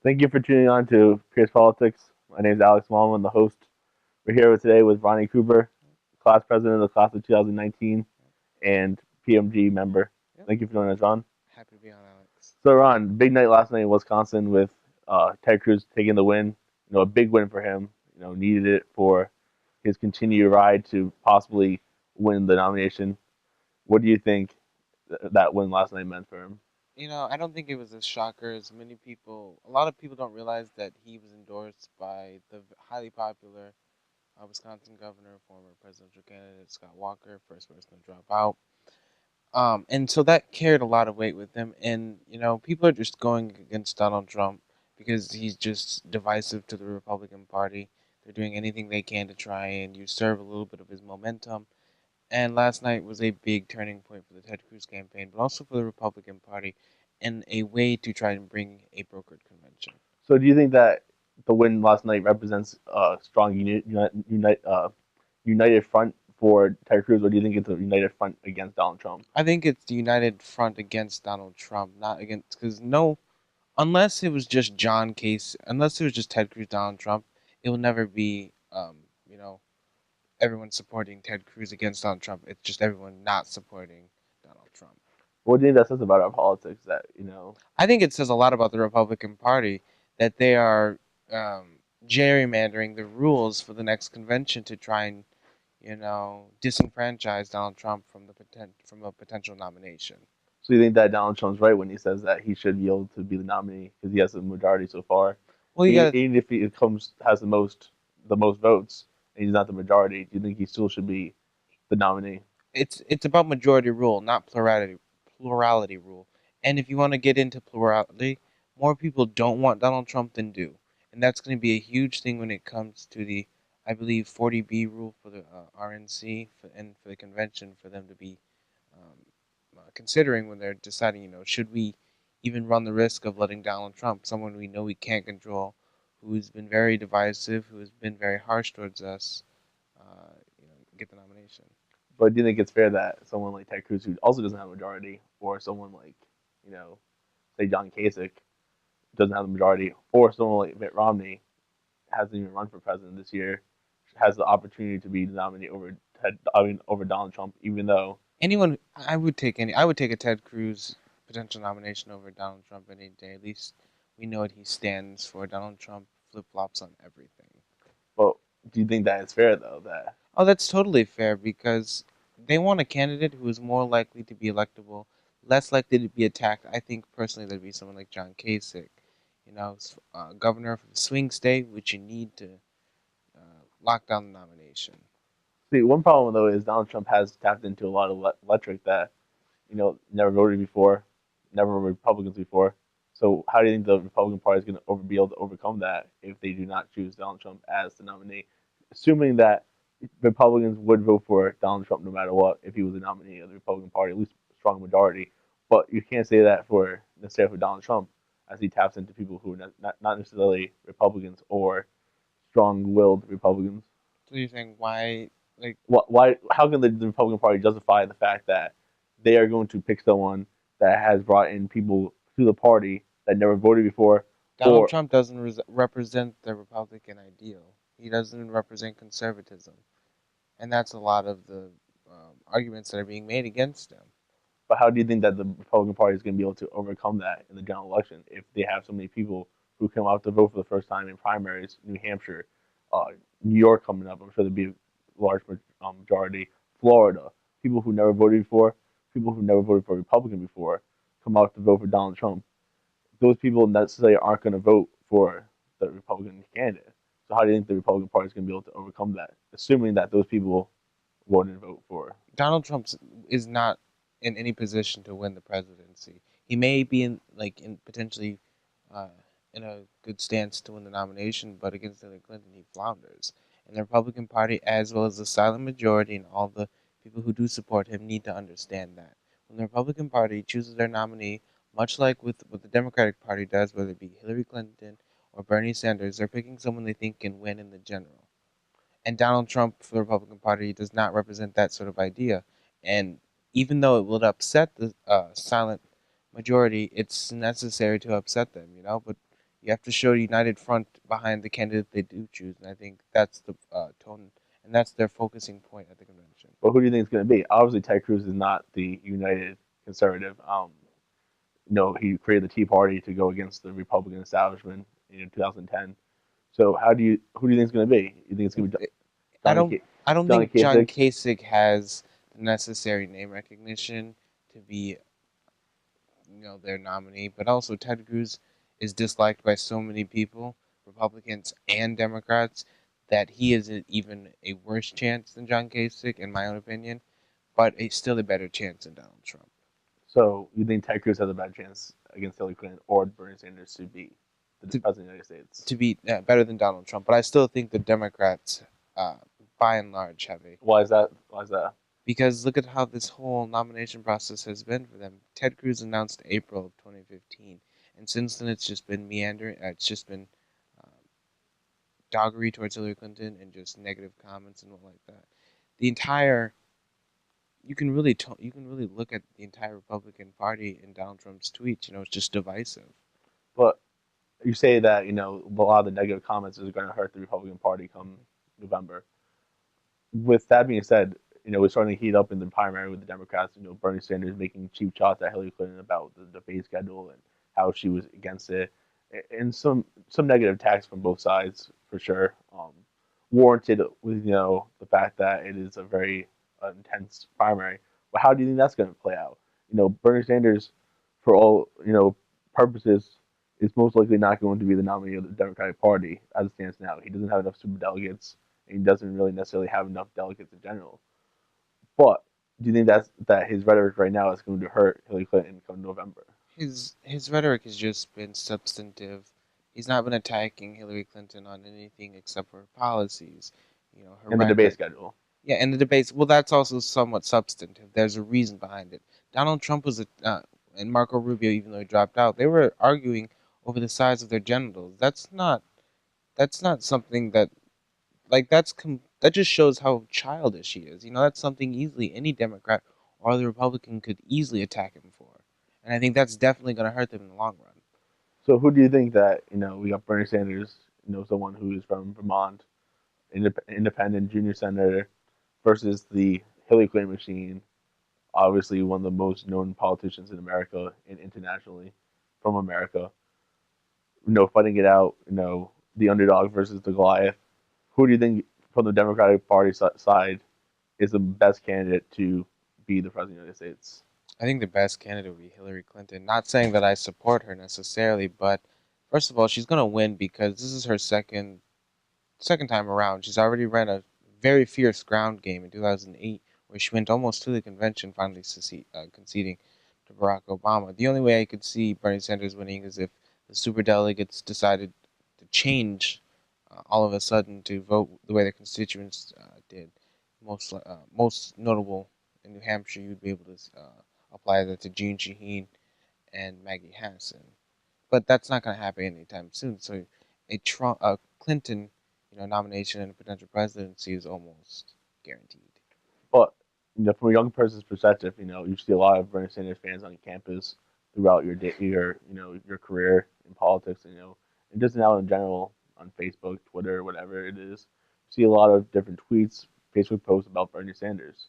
Thank you for tuning on to Pierce Politics. My name is Alex Malm. I'm the host. We're here today with Ronnie Cooper, class president of the class of 2019 and PMG member. Yep. Thank you for joining us, Ron. Happy to be on, Alex. So, Ron, big night last night in Wisconsin with Ted Cruz taking the win. A big win for him. Needed it for his continued ride to possibly win the nomination. What do you think that win last night meant for him? I don't think it was a shocker as many people, a lot of people don't realize that he was endorsed by the highly popular Wisconsin governor, former presidential candidate Scott Walker, first person to drop out. And so that carried a lot of weight with him. And, people are just going against Donald Trump because he's just divisive to the Republican Party. They're doing anything they can to try and usurp a little bit of his momentum. And last night was a big turning point for the Ted Cruz campaign, but also for the Republican Party, and a way to try and bring a brokered convention. So, do you think that the win last night represents a strong united front for Ted Cruz, or do you think it's a united front against Donald Trump? I think it's the united front against Donald Trump, not against, because no, unless it was just unless it was just Ted Cruz, Donald Trump, it will never be, everyone supporting Ted Cruz against Donald Trump. It's just everyone not supporting Donald Trump. What do you think that says about our politics? That. I think it says a lot about the Republican Party that they are gerrymandering the rules for the next convention to try and, disenfranchise Donald Trump from from a potential nomination. So you think that Donald Trump's right when he says that he should be able to be the nominee because he has the majority so far, Well, you got to. even if he comes has the most votes and he's not the majority. Do you think he still should be the nominee? It's about majority rule, not plurality rule. And if you want to get into plurality, more people don't want Donald Trump than do, and that's going to be a huge thing when it comes to the, I believe, 40B rule for the RNC and for the convention for them to be considering when they're deciding, should we even run the risk of letting Donald Trump, someone we know we can't control, who's been very divisive, who has been very harsh towards us, get the nomination. But do you think it's fair that someone like Ted Cruz, who also doesn't have a majority, or someone like, you know, say John Kasich, doesn't have the majority, or someone like Mitt Romney hasn't even run for president this year, has the opportunity to be the nominee over Donald Trump, even though Anyone, I would take a Ted Cruz potential nomination over Donald Trump any day. At least we know what he stands for. Donald Trump flip flops on everything. Well, do you think that it's fair though that Oh, that's totally fair because they want a candidate who is more likely to be electable, less likely to be attacked. I think personally that'd be someone like John Kasich, governor of the swing state, which you need to lock down the nomination. see one problem though is Donald Trump has tapped into a lot of electric that never voted before, never were Republicans before. So how do you think the Republican Party is going to be able to overcome that if they do not choose Donald Trump as the nominee, assuming that Republicans would vote for Donald Trump no matter what if he was the nominee of the Republican Party, at least a strong majority. But you can't say that for necessarily for Donald Trump, as he taps into people who are not necessarily Republicans or strong-willed Republicans. So you're saying why, like, Why? How can the Republican Party justify the fact that they are going to pick someone that has brought in people to the party that never voted before, Donald or Trump doesn't represent the Republican ideal. He doesn't represent conservatism, and that's a lot of the arguments that are being made against him. but how do you think that the Republican Party is going to be able to overcome that in the general election if they have so many people who come out to vote for the first time in primaries, New Hampshire, New York coming up? I'm sure there'll be a large majority. Florida, people who never voted before, people who never voted for a Republican before, come out to vote for Donald Trump. Those people necessarily aren't going to vote for the Republican candidate. So how do you think the Republican Party is going to be able to overcome that, assuming that those people wouldn't vote for? Donald Trump is not in any position to win the presidency. He may be in potentially uh, in a good stance to win the nomination, but against Hillary Clinton, he flounders. And the Republican Party, as well as the silent majority and all the people who do support him, need to understand that when the Republican Party chooses their nominee, much like with what the Democratic Party does, whether it be Hillary Clinton or Bernie Sanders, they're picking someone they think can win in the general. And Donald Trump for the Republican Party does not represent that sort of idea. And even though it would upset the silent majority, it's necessary to upset them, But You have to show a united front behind the candidate they do choose, and I think that's the tone, and that's their focusing point at the convention. But who do you think it's going to be? Obviously, Ted Cruz is not the united conservative. He created the Tea Party to go against the Republican establishment in 2010. So who do you think it's going to be? You think it's going to be I Johnny don't K- I don't Johnny think John Kasich? Kasich has the necessary name recognition to be their nominee, but also Ted Cruz is disliked by so many people, Republicans and Democrats, that he is even a worse chance than John Kasich, in my own opinion, but it's still a better chance than Donald Trump. So you think Ted Cruz has a bad chance against Hillary Clinton or Bernie Sanders to be the To president of the United States? to be better than Donald Trump, but I still think the Democrats, by and large, have a Why is that? Why is that? because look at how this whole nomination process has been for them. Ted Cruz announced April of 2015, and since then it's just been meandering. It's just been uh, doggery towards Hillary Clinton and just negative comments and what like that. The entire you can really look at the entire Republican Party in Donald Trump's tweets. It's just divisive. But you say that a lot of the negative comments is going to hurt the Republican Party come November. With that being said, we're starting to heat up in the primary with the Democrats. Bernie Sanders making cheap shots at Hillary Clinton about the debate schedule and how she was against it, and some negative attacks from both sides for sure. Warranted with the fact that it is a very intense primary. But how do you think that's going to play out? Bernie Sanders, for all purposes, is most likely not going to be the nominee of the Democratic Party as it stands now. He doesn't have enough super delegates, and he doesn't really necessarily have enough delegates in general. But do you think that his rhetoric right now is going to hurt Hillary Clinton come November His rhetoric has just been substantive. He's not been attacking Hillary Clinton on anything except for her policies, her in the debate record. schedule? Yeah, and the debates. Well, that's also somewhat substantive. There's a reason behind it. Donald Trump was and Marco Rubio, even though he dropped out, they were arguing over the size of their genitals. That's not something that that just shows how childish he is. That's something easily any Democrat or other Republican could easily attack him for, and I think that's definitely going to hurt them in the long run. So who do you think that we got Bernie Sanders, someone who is from Vermont, independent junior senator, versus the Hillary Clinton machine, obviously one of the most known politicians in America and internationally from America. Fighting it out. The underdog versus the Goliath. Who do you think from the Democratic Party side is the best candidate to be the president of the United States? I think the best candidate would be Hillary Clinton. Not saying that I support her necessarily, but first of all, she's going to win because this is her second time around. She's already ran a very fierce ground game in 2008, where she went almost to the convention, finally conceding to Barack Obama. The only way I could see Bernie Sanders winning is if the superdelegates decided to change all of a sudden to vote the way their constituents did. Most notable in New Hampshire, you'd be able to apply that to Jeanne Shaheen and Maggie Hassan. But that's not going to happen anytime soon. So a Clinton, nomination and a potential presidency is almost guaranteed. But from a young person's perspective, you see a lot of Bernie Sanders fans on campus throughout your career in politics, and just now in general on Facebook, Twitter, whatever it is. You see a lot of different tweets, Facebook posts about Bernie Sanders.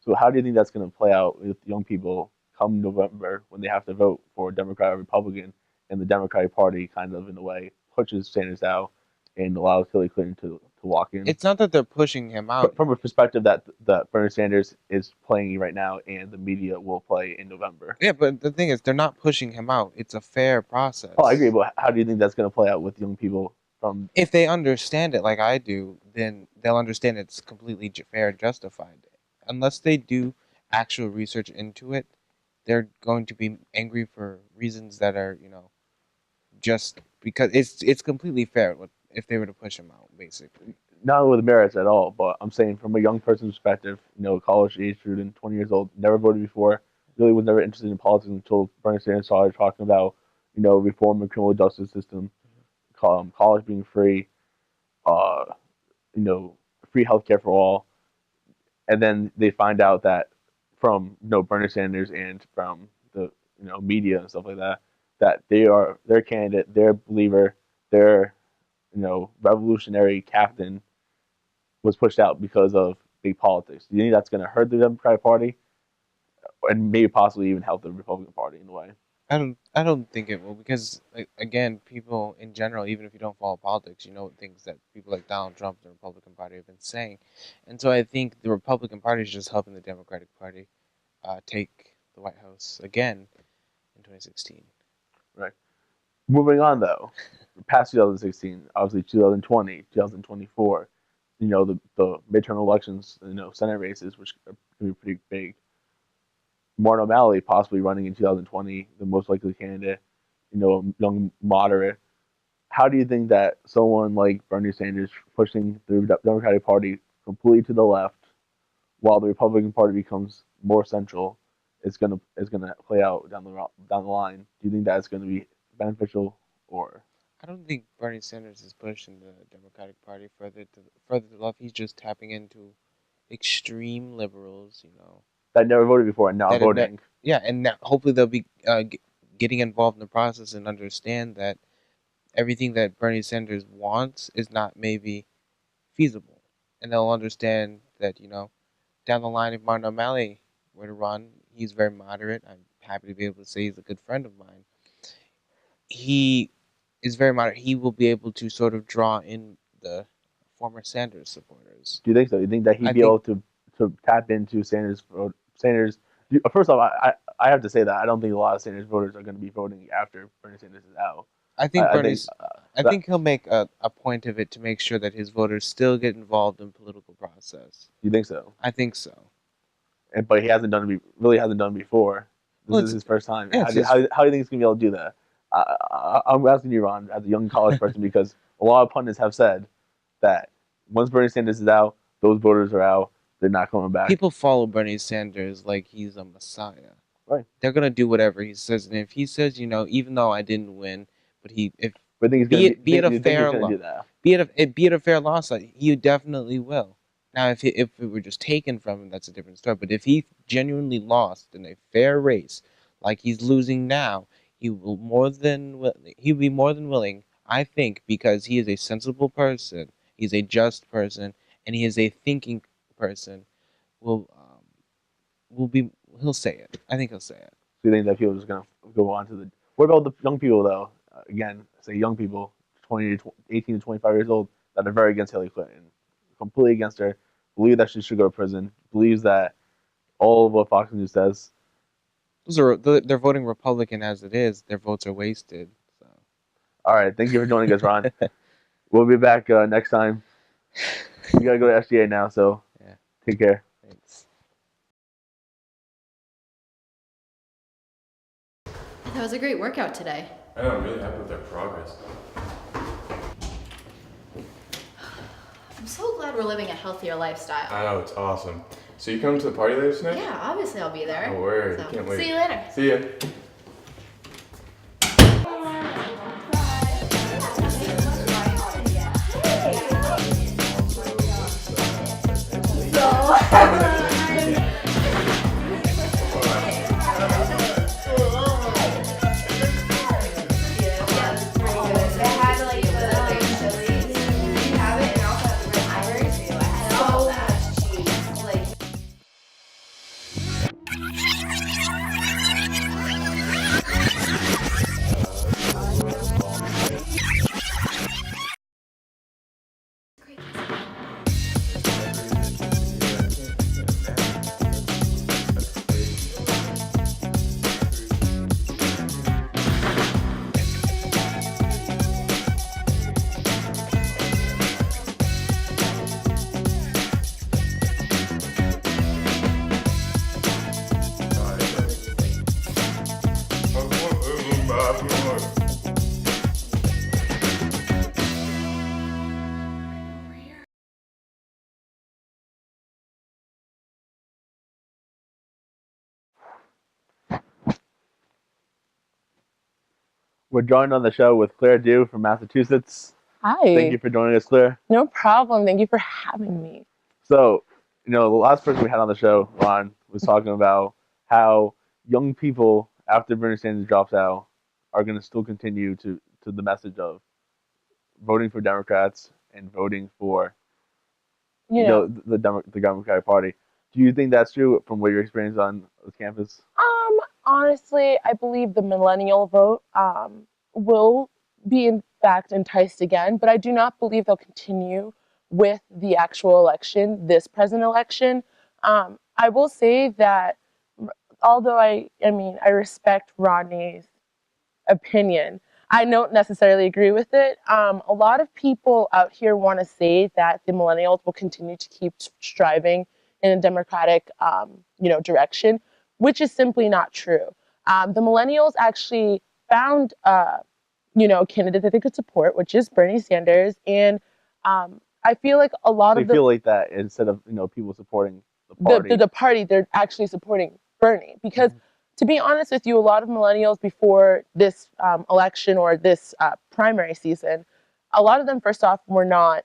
So how do you think that's going to play out with young people come November when they have to vote for Democrat or Republican, and the Democratic Party kind of in a way pushes Sanders out and allows Hillary Clinton to walk in? It's not that they're pushing him out. From a perspective that Bernie Sanders is playing right now and the media will play in November. Yeah, but the thing is, they're not pushing him out. It's a fair process. Oh, I agree, but how do you think that's going to play out with young people from? If they understand it like I do, then they'll understand it's completely fair and justified. Unless they do actual research into it, they're going to be angry for reasons that are, just because it's completely fair if they were to push him out, basically. Not with merits at all, but I'm saying from a young person's perspective, college age student, 20 years old, never voted before, really was never interested in politics until Bernie Sanders started talking about, reform the criminal justice system, college being free, uh, you know, free healthcare for all, and then they find out that from Bernie Sanders and from the media and stuff like that, that they are their candidate, their believer, their revolutionary captain was pushed out because of big politics. Do you think that's going to hurt the Democratic Party and maybe possibly even help the Republican Party in a way? I don't think it will, because like, again, people in general, even if you don't follow politics, you know things that people like Donald Trump, the Republican Party, have been saying, and so I think the Republican Party is just helping the Democratic Party take the White House again in 2016. Right. Moving on though, past 2016, obviously 2020, 2024, the midterm elections, Senate races, which are going to be pretty big. Martin O'Malley possibly running in 2020, the most likely candidate, young moderate. How do you think that someone like Bernie Sanders pushing the Democratic Party completely to the left, while the Republican Party becomes more central, is gonna play out down the line? Do you think that's going to be beneficial or I don't think Bernie Sanders is pushing the Democratic Party further to the left. He's just tapping into extreme liberals, that never voted before and now that have ne- voting? yeah, and now hopefully they'll be getting involved in the process and understand that everything that Bernie Sanders wants is not maybe feasible, and they'll understand that down the line, if Martin O'Malley were to run, he's very moderate. I'm happy to be able to say he's a good friend of mine. He is very moderate. He will be able to sort of draw in the former Sanders supporters. Do you think so? You think that he'd I be think able to tap into Sanders vote? Sanders. First off, I have to say that I don't think a lot of Sanders voters are going to be voting after Bernie Sanders is out. I I, think I think Bernie's. I that. think he'll make a point of it to make sure that his voters still get involved in political process. You think so? I think so. But he hasn't really hasn't done it before. This Well, is his first time. yeah, How do you, how do you think he's gonna be able to do that? I'm asking you, Ron, as a young college person, because a lot of pundits have said that once Bernie Sanders is out, those voters are out. They're not coming back. people follow Bernie Sanders like he's a messiah. Right. They're gonna do whatever he says, and if he says, even though I didn't win, but But I think he's be gonna it be it a think fair he's gonna lo- do that. be it a fair loss, he definitely will. Now, if it were just taken from him, that's a different story. But if he genuinely lost in a fair race, like he's losing now, he'll be more than willing. I think because he is a sensible person, he's a just person, and he is a thinking person. Will will be He'll say it. I think he'll say it. So you think that people are just gonna go on to the? What about the young people though? Again, say young people, 18 to 25 years old, that are very against Hillary Clinton, completely against her, believe that she should go to prison, believes that all of what Fox News says. They're voting Republican as it is. Their votes are wasted. So. All right, thank you for joining us, Ron. We'll be back next time. We gotta go to SGA now, so yeah. Take care. Thanks. That was a great workout today. I know, I'm really happy with our progress. I'm so glad we're living a healthier lifestyle. I know, it's awesome. So you coming to the party later tonight? Yeah, obviously I'll be there. Oh, word. So, Can't wait. see you later. See ya. We're joined on the show with Claire Dew from Massachusetts. Hi. Thank you for joining us, Claire. No problem. Thank you for having me. So, the last person we had on the show, Ron, was talking about how young people, after Bernie Sanders drops out, are going to still continue to the message of voting for Democrats and voting for You know, the Democratic Party. Do you think that's true from what your experience on the campus? honestly, I believe the millennial vote will be in fact enticed again, but I do not believe they'll continue with the actual election, this present election. I will say that although I respect Rodney's opinion. I don't necessarily agree with it. A lot of people out here want to say that the millennials will continue to keep striving in a democratic, direction, which is simply not true. The millennials actually found, a candidate that they could support, which is Bernie Sanders, and I feel like a lot So you of the feel like that instead of people supporting the the, party. the, the party, they're actually supporting Bernie. Because to be honest with you, a lot of millennials before this election or this primary season, a lot of them, first off, were not,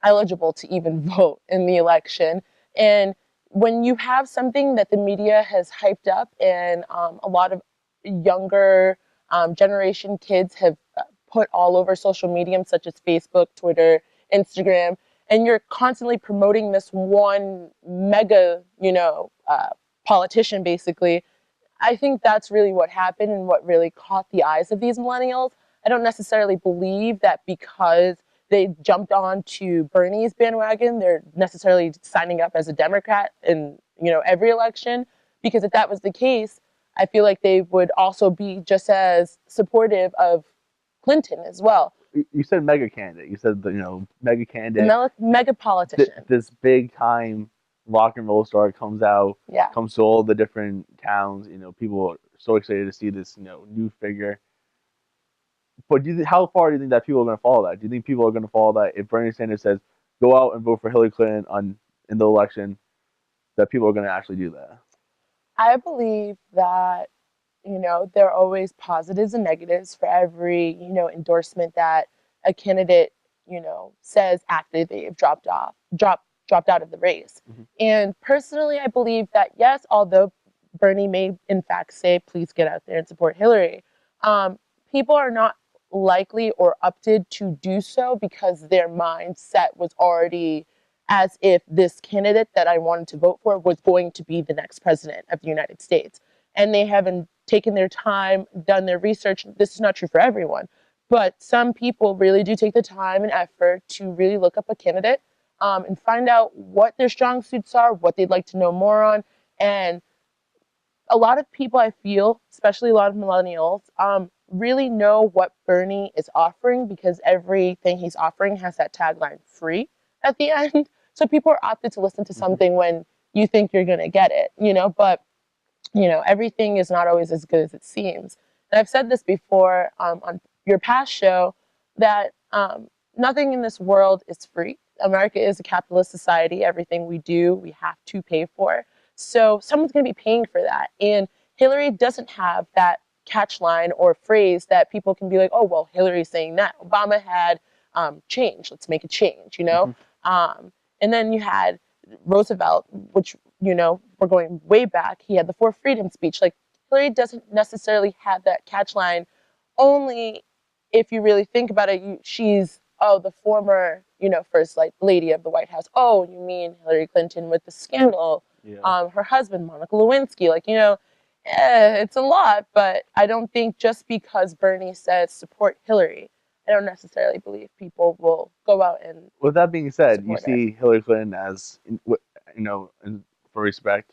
eligible to even vote in the election. And when you have something that the media has hyped up and a lot of younger generation kids have put all over social media, such as Facebook, Twitter, Instagram, and you're constantly promoting this one mega, politician, basically, I think that's really what happened and what really caught the eyes of these millennials. I don't necessarily believe that because they jumped on to Bernie's bandwagon, they're necessarily signing up as a Democrat in, every election. Because if that was the case, I feel like they would also be just as supportive of Clinton as well. You said mega candidate. You said mega candidate. The mega politician. This big time rock and roll star comes out. Yeah. Comes to all the different towns. People are so excited to see this new figure. But how far do you think that people are going to follow that? Do you think people are going to follow that if Bernie Sanders says go out and vote for Hillary Clinton in the election, that people are going to actually do that? I believe that there are always positives and negatives for every, endorsement that a candidate, says after they've dropped out of the race. Mm-hmm. And personally, I believe that yes, although Bernie may in fact say, please get out there and support Hillary, people are not likely or opted to do so because their mindset was already as if this candidate that I wanted to vote for was going to be the next president of the United States. And they haven't taken their time, done their research. This is not true for everyone, but some people really do take the time and effort to really look up a candidate and find out what their strong suits are, what they'd like to know more on. And a lot of people, I feel, especially a lot of millennials, really know what Bernie is offering because everything he's offering has that tagline free at the end. So people are opted to listen to something when you think you're going to get it, but everything is not always as good as it seems. And I've said this before on your past show that nothing in this world is free. America is a capitalist society. Everything we do, we have to pay for. So someone's going to be paying for that. And Hillary doesn't have that catch line or phrase that people can be like, oh, well, Hillary's saying that. Obama had change. Let's make a change, and then you had Roosevelt, which, we're going way back. He had the Four Freedom speech. Like, Hillary doesn't necessarily have that catch line. Only if you really think about it, she's, the former, first lady of the White House. Oh, you mean Hillary Clinton with the scandal? Yeah. Her husband, Monica Lewinsky. It's a lot, but I don't think just because Bernie says support Hillary, I don't necessarily believe people will go out and. With that being said, you support her. see Hillary Clinton as, for respect,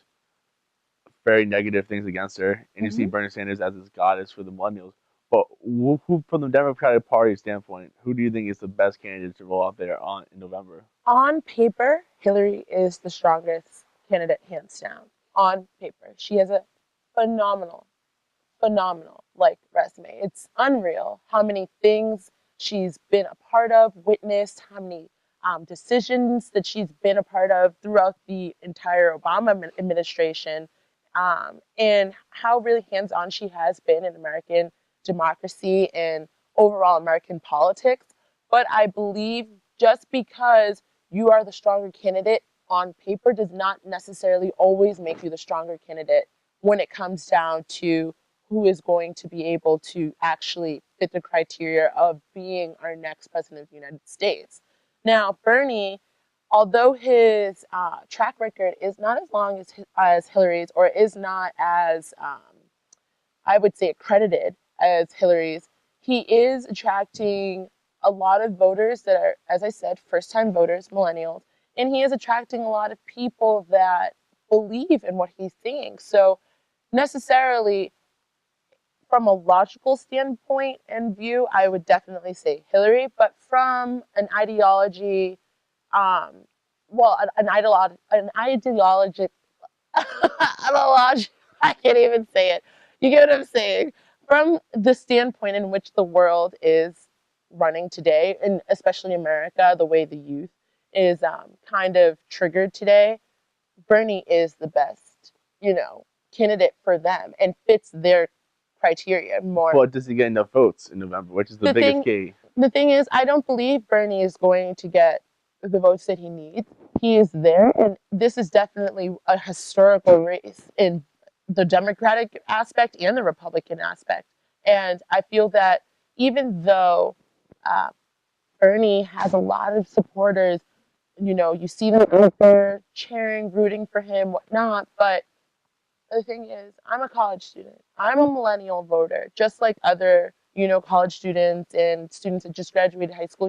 very negative things against her, and you see Bernie Sanders as this goddess for the millennials. But who, from the Democratic Party standpoint, who do you think is the best candidate to roll out there in November? On paper, Hillary is the strongest candidate, hands down. On paper, she has a phenomenal resume. It's unreal how many things she's been a part of, witnessed, how many decisions that she's been a part of throughout the entire Obama administration, and how really hands-on she has been in American democracy and overall American politics. But I believe just because you are the stronger candidate on paper does not necessarily always make you the stronger candidate when it comes down to who is going to be able to actually fit the criteria of being our next president of the United States. Now, Bernie, although his track record is not as long as Hillary's, or is not as, I would say, accredited as Hillary's, he is attracting a lot of voters that are, as I said, first-time voters, millennials, and he is attracting a lot of people that believe in what he's saying. So necessarily, from a logical standpoint and view, I would definitely say Hillary. But from an ideology, well, an ideologic, I can't even say it. You get what I'm saying? From the standpoint in which the world is running today, and especially America, the way the youth is kind of triggered today, Bernie is the best, candidate for them and fits their criteria more. But does he get enough votes in November, which is the biggest key? The thing is, I don't believe Bernie is going to get the votes that he needs. He is there, and this is definitely a historical race in the Democratic aspect and the Republican aspect. And I feel that even though uh, Bernie has a lot of supporters, you see them out there cheering, rooting for him, whatnot, but the thing is, I'm a college student. I'm a millennial voter, just like other, college students and students that just graduated high school.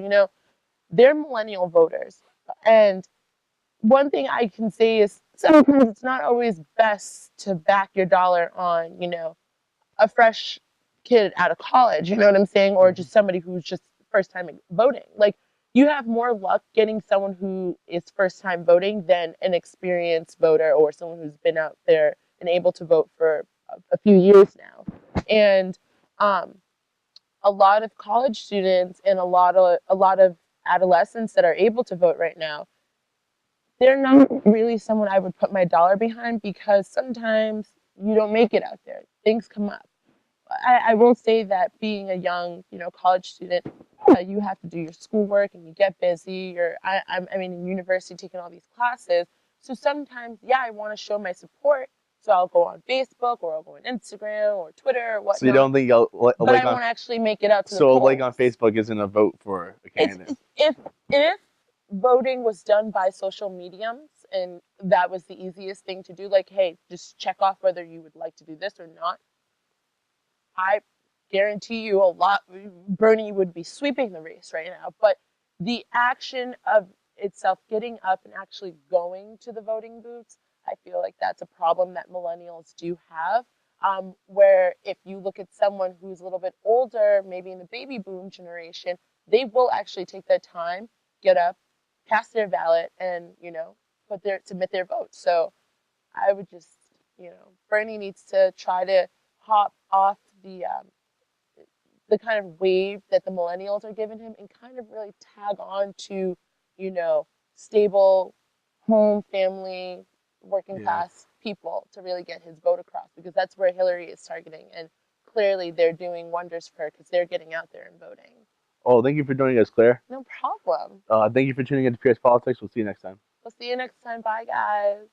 They're millennial voters. And one thing I can say is sometimes it's not always best to back your dollar on, a fresh kid out of college, you know what I'm saying? Or just somebody who's just first time voting. Like, you have more luck getting someone who is first time voting than an experienced voter or someone who's been out there and able to vote for a few years now. And a lot of college students and a lot of adolescents that are able to vote right now, they're not really someone I would put my dollar behind, because sometimes you don't make it out there. Things come up. I will say that being a young, college student, you have to do your schoolwork and you get busy. I mean, in university, taking all these classes. So sometimes, yeah, I want to show my support. So I'll go on Facebook, or I'll go on Instagram or Twitter or whatnot. So you don't think but I won't actually make it out to the polls. So like on Facebook isn't a vote for a candidate? If voting was done by social mediums and that was the easiest thing to do, like, hey, just check off whether you would like to do this or not, I guarantee you Bernie would be sweeping the race right now. But the action of itself, getting up and actually going to the voting booths, I feel like that's a problem that millennials do have. Where if you look at someone who's a little bit older, maybe in the baby boom generation, they will actually take their time, get up, cast their ballot, and submit their vote. So I would just, Bernie needs to try to hop off the kind of wave that the millennials are giving him and kind of really tag on to, stable home, family, working class people to really get his vote across, because that's where Hillary is targeting. And clearly they're doing wonders for her because they're getting out there and voting. Oh, thank you for joining us, Claire. No problem. Thank you for tuning in to Pierce Politics. We'll see you next time. We'll see you next time. Bye, guys.